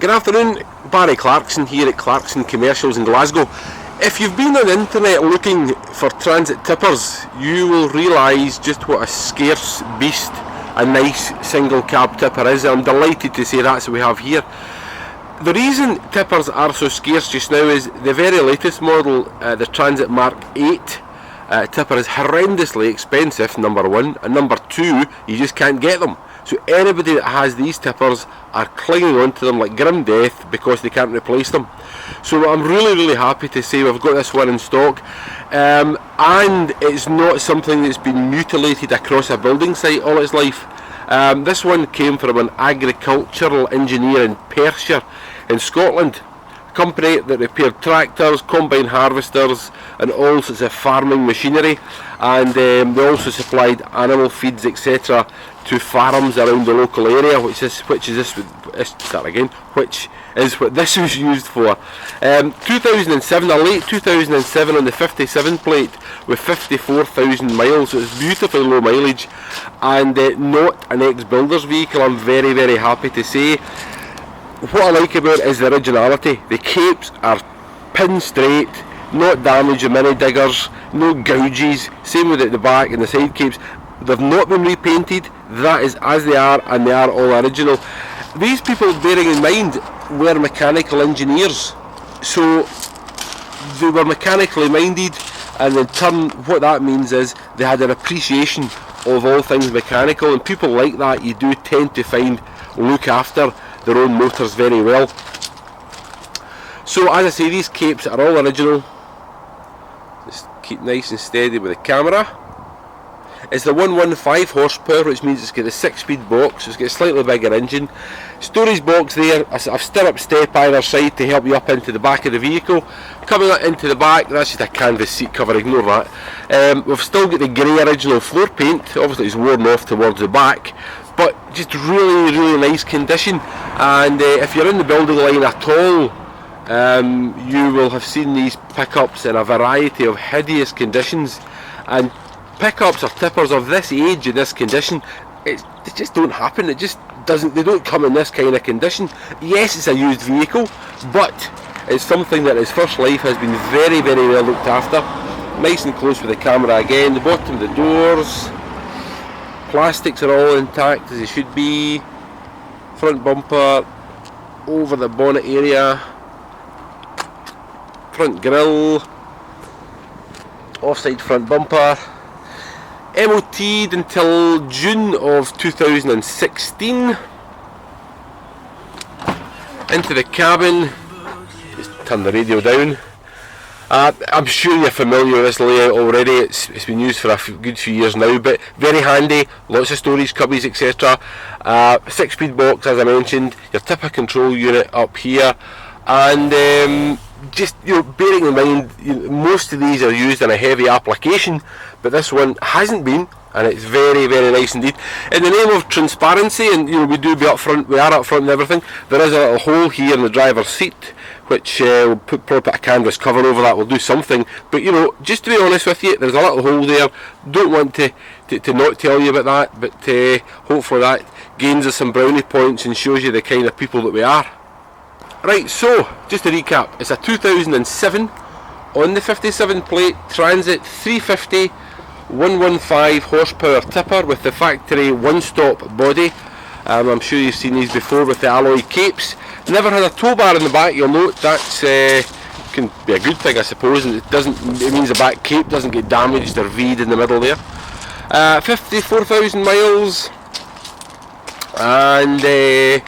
Good afternoon, Barry Clarkson here at Clarkson Commercials in Glasgow. If you've been on the internet looking for transit tippers, you will realise just what a scarce beast a nice single cab tipper is. I'm delighted to say that's what we have here. The reason tippers are so scarce just now is the very latest model, the Transit Mark 8 tipper is horrendously expensive, number one, and number two, you just can't get them. So anybody that has these tippers are clinging on to them like grim death because they can't replace them. So I'm really happy to say we've got this one in stock, and it's not something that's been mutilated across a building site all its life. This one came from an agricultural engineer in Perthshire in Scotland, a company that repaired tractors, combine harvesters and all sorts of farming machinery, and they also supplied animal feeds, etc., to farms around the local area, which is what this was used for. 2007, a late 2007 on the 57 plate with 54,000 miles, so it's beautifully low mileage, and not an ex-builder's vehicle, I'm very happy to say. What I like about it is the originality. The capes are pin straight, not damaged with mini diggers, no gouges, same with the back and the side capes. They've not been repainted, that is as they are, and they are all original. These people, bearing in mind, were mechanical engineers, so they were mechanically minded, and in turn what that means is they had an appreciation of all things mechanical, and people like that you do tend to find look after their own motors very well. So as I say, these capes are all original. Just keep nice and steady with the camera. It's the 115 horsepower, which means it's got a 6-speed box, so it's got a slightly bigger engine. Storage box there, a stirrup step either side to help you up into the back of the vehicle. Coming up into the back, that's just a canvas seat cover, ignore that. We've still got the grey original floor paint, obviously it's worn off towards the back, but just really nice condition. And if you're in the building line at all, you will have seen these pickups in a variety of hideous conditions, and pickups or tippers of this age in this condition, they just don't happen. It just doesn't. They don't come in this kind of condition. Yes, it's a used vehicle, but it's something that its first life has been very well looked after. Nice and close with the camera again. The bottom of the doors, plastics are all intact as they should be. Front bumper, over the bonnet area, front grille, offside front bumper. MOT'd until June of 2016. Into the cabin, just turn the radio down. I'm sure you're familiar with this layout already, it's been used for a good few years now, but very handy, lots of storage cubbies, etc. 6-speed box as I mentioned, your tipper control unit up here, and just bearing in mind, most of these are used in a heavy application, but this one hasn't been, and it's very nice indeed. In the name of transparency, and we are up front and everything, there is a little hole here in the driver's seat, which we'll probably put a canvas cover over that, will do something, but just to be honest with you, there's a little hole there. Don't want to not tell you about that, but hopefully that gains us some brownie points and shows you the kind of people that we are. Right, so just to recap, it's a 2007 on the 57 plate Transit 350 115 horsepower tipper with the factory one-stop body. I'm sure you've seen these before with the alloy capes. Never had a tow bar in the back, you'll note. That's can be a good thing, I suppose. It means the back cape doesn't get damaged or V'd in the middle there. 54,000 miles, and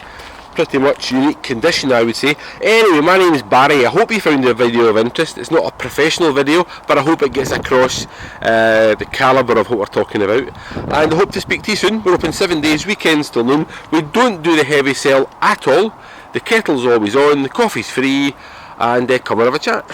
pretty much unique condition, I would say. Anyway, my name is Barry. I hope you found the video of interest. It's not a professional video, but I hope it gets across the calibre of what we're talking about, and I hope to speak to you soon. We're open 7 days, weekends till noon. We don't do the heavy sell at all. The kettle's always on, the coffee's free, and come and have a chat.